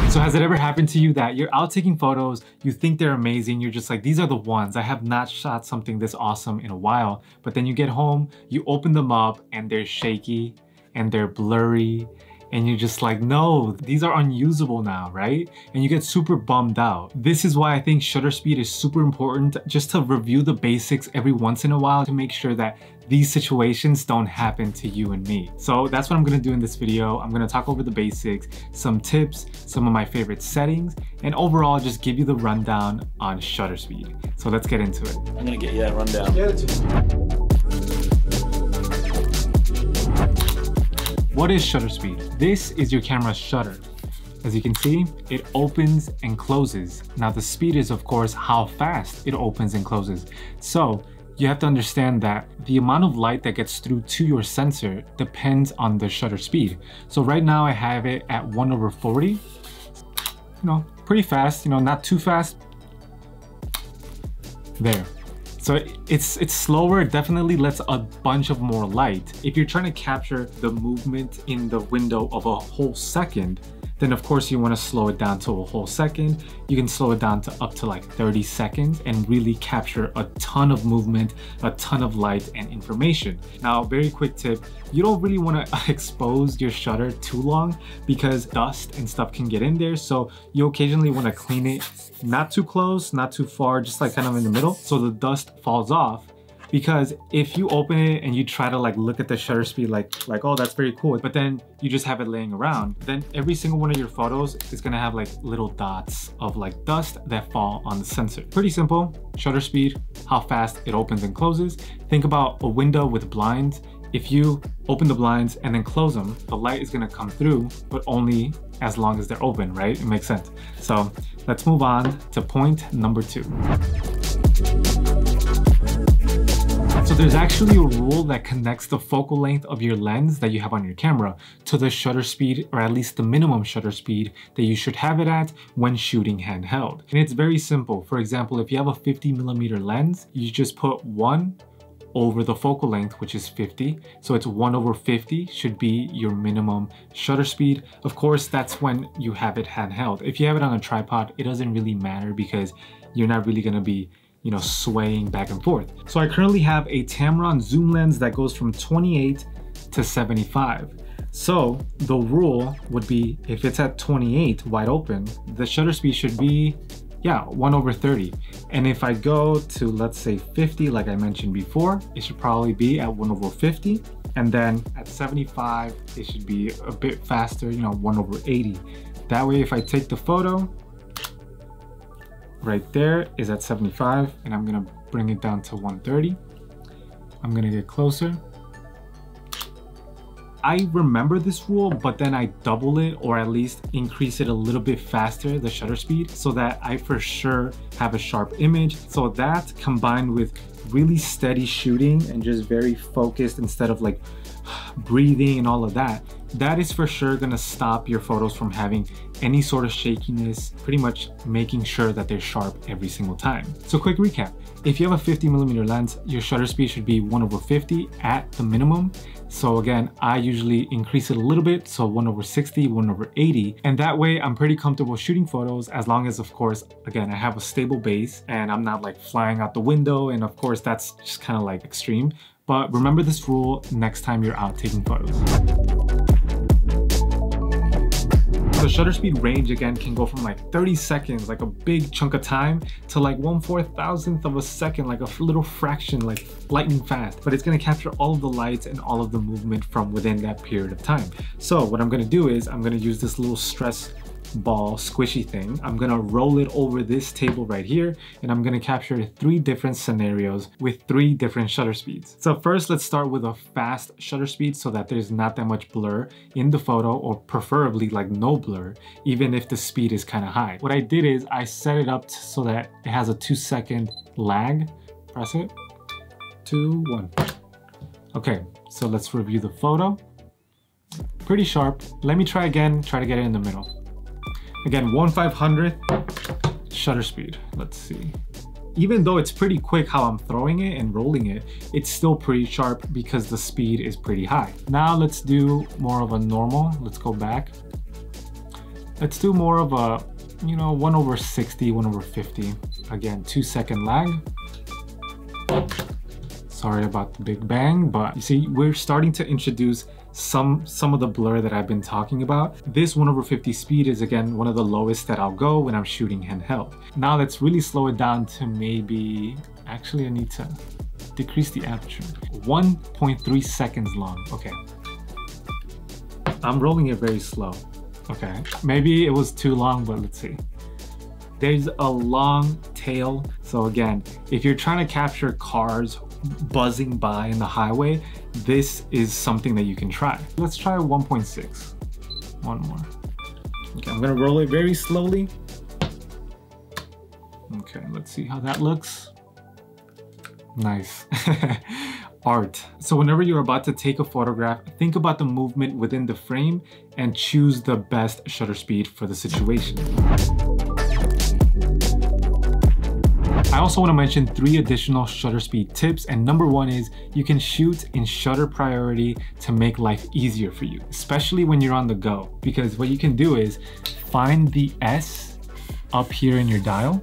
So has it ever happened to you that you're out taking photos, you think they're amazing, you're just like, these are the ones, I have not shot something this awesome in a while, but then you get home, you open them up and they're shaky and they're blurry and you're just like, no, these are unusable now, right? And you get super bummed out. This is why I think shutter speed is super important, just to review the basics every once in a while to make sure that these situations don't happen to you and me. So that's what I'm gonna do in this video. I'm gonna talk over the basics, some tips, some of my favorite settings, and overall just give you the rundown on shutter speed. So let's get into it. I'm gonna get you that rundown. What is shutter speed? This is your camera's shutter. As you can see, it opens and closes. Now the speed is of course how fast it opens and closes. So you have to understand that the amount of light that gets through to your sensor depends on the shutter speed. So right now I have it at 1/40. You know, pretty fast, you know, not too fast. There. So it's slower, it definitely lets a bunch of more light. If you're trying to capture the movement in the window of a whole second, then of course you want to slow it down to a whole second. You can slow it down to up to like 30 seconds and really capture a ton of movement, a ton of light and information. Now, very quick tip, you don't really want to expose your shutter too long because dust and stuff can get in there. So you occasionally want to clean it, not too close, not too far, just like kind of in the middle, so the dust falls off. Because if you open it and you try to like look at the shutter speed like oh, that's very cool, but then you just have it laying around, then every single one of your photos is gonna have like little dots of like dust that fall on the sensor. Pretty simple. Shutter speed, how fast it opens and closes. Think about a window with blinds. If you open the blinds and then close them, the light is gonna come through, but only as long as they're open, right? It makes sense. So let's move on to point number 2. So there's actually a rule that connects the focal length of your lens that you have on your camera to the shutter speed, or at least the minimum shutter speed that you should have it at when shooting handheld. And it's very simple. For example, if you have a 50mm lens, you just put 1 over the focal length, which is 50. So it's 1/50 should be your minimum shutter speed. Of course, that's when you have it handheld. If you have it on a tripod, it doesn't really matter because you're not really gonna be, you know, swaying back and forth. So I currently have a Tamron zoom lens that goes from 28 to 75. So the rule would be if it's at 28 wide open, the shutter speed should be, yeah, 1/30. And if I go to, let's say 50, like I mentioned before, it should probably be at 1/50. And then at 75, it should be a bit faster, you know, 1/80. That way, if I take the photo, right there is at 75, and I'm gonna bring it down to 130. I'm gonna get closer. I remember this rule, but then I double it or at least increase it a little bit faster, the shutter speed, so that I for sure have a sharp image. So that combined with really steady shooting and just very focused instead of like breathing and all of that, that is for sure gonna stop your photos from having any sort of shakiness, pretty much making sure that they're sharp every single time. So quick recap, if you have a 50mm lens, your shutter speed should be 1/50 at the minimum. So again, I usually increase it a little bit, so 1/60, 1/80, and that way I'm pretty comfortable shooting photos as long as, of course, again, I have a stable base and I'm not like flying out the window, and of course that's just kind of like extreme. But remember this rule next time you're out taking photos. So shutter speed range again can go from like 30 seconds, like a big chunk of time, to like 1/4000th of a second, like a little fraction, like lightning fast. But it's gonna capture all of the lights and all of the movement from within that period of time. So what I'm gonna do is I'm gonna use this little stress ball squishy thing. I'm gonna roll it over this table right here, and I'm gonna capture 3 different scenarios with 3 different shutter speeds. So first, let's start with a fast shutter speed so that there's not that much blur in the photo, or preferably like no blur, even if the speed is kind of high. What I did is I set it up so that it has a 2-second lag. Press it. 2, 1. Okay, so let's review the photo. Pretty sharp. Let me try again, try to get it in the middle. Again, 1/500th shutter speed. Let's see. Even though it's pretty quick how I'm throwing it and rolling it, it's still pretty sharp because the speed is pretty high. Now let's do more of a normal. Let's go back. Let's do more of a, you know, 1/60, 1/50. Again, 2-second lag. Sorry about the big bang, but you see, we're starting to introduce some of the blur that I've been talking about. This 1/50 speed is again one of the lowest that I'll go when I'm shooting handheld. Now let's really slow it down to maybe, actually I need to decrease the aperture. 1.3 seconds long, okay. I'm rolling it very slow. Okay, maybe it was too long, but let's see. There's a long tail. So again, if you're trying to capture cars buzzing by in the highway, this is something that you can try. Let's try 1.6. One more. Okay, I'm gonna roll it very slowly. Okay, let's see how that looks. Nice. Art. So whenever you're about to take a photograph, think about the movement within the frame and choose the best shutter speed for the situation. I also want to mention 3 additional shutter speed tips, and number 1 is you can shoot in shutter priority to make life easier for you, especially when you're on the go, because what you can do is find the S up here in your dial.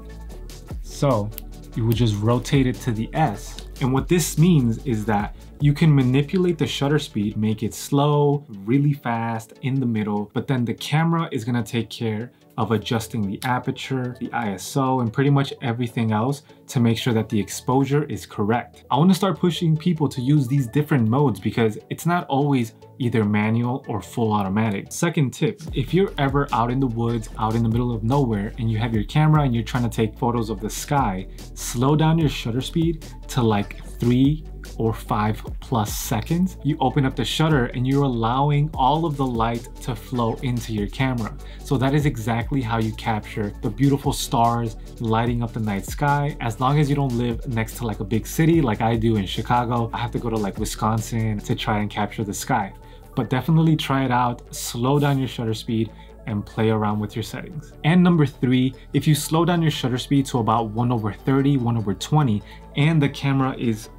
So you would just rotate it to the S. And what this means is that you can manipulate the shutter speed, make it slow, really fast, in the middle, but then the camera is gonna take care of adjusting the aperture, the ISO, and pretty much everything else to make sure that the exposure is correct. I want to start pushing people to use these different modes because it's not always either manual or full automatic. Second tip, if you're ever out in the woods, out in the middle of nowhere, and you have your camera and you're trying to take photos of the sky, slow down your shutter speed to like 3 or 5+ seconds. You open up the shutter and you're allowing all of the light to flow into your camera. So that is exactly how you capture the beautiful stars lighting up the night sky. As long as you don't live next to like a big city like I do in Chicago, I have to go to like Wisconsin to try and capture the sky. But definitely try it out, slow down your shutter speed, and play around with your settings. And number 3, if you slow down your shutter speed to about 1/30, 1/20, and the camera is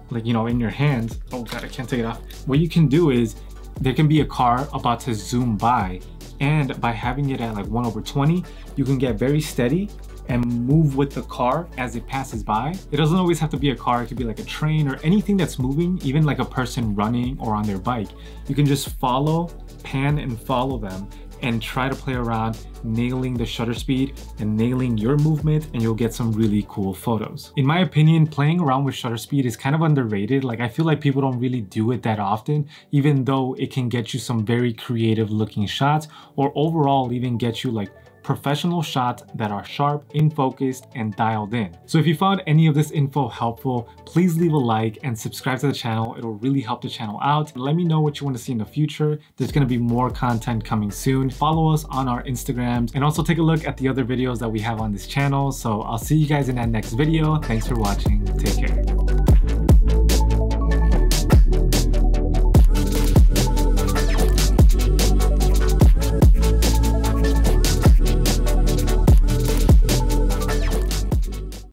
like, you know, in your hands, oh god, I can't take it off. What you can do is, there can be a car about to zoom by, and by having it at like 1/20, you can get very steady and move with the car as it passes by. It doesn't always have to be a car, it could be like a train or anything that's moving, even like a person running or on their bike. You can just follow, pan and follow them, and try to play around nailing the shutter speed and nailing your movement, and you'll get some really cool photos. In my opinion, playing around with shutter speed is kind of underrated. Like, I feel like people don't really do it that often, even though it can get you some very creative looking shots, or overall even get you like professional shots that are sharp, in focus, and dialed in. So if you found any of this info helpful, please leave a like and subscribe to the channel. It'll really help the channel out. Let me know what you want to see in the future. There's going to be more content coming soon. Follow us on our Instagrams, and also take a look at the other videos that we have on this channel. So I'll see you guys in that next video. Thanks for watching. Take care.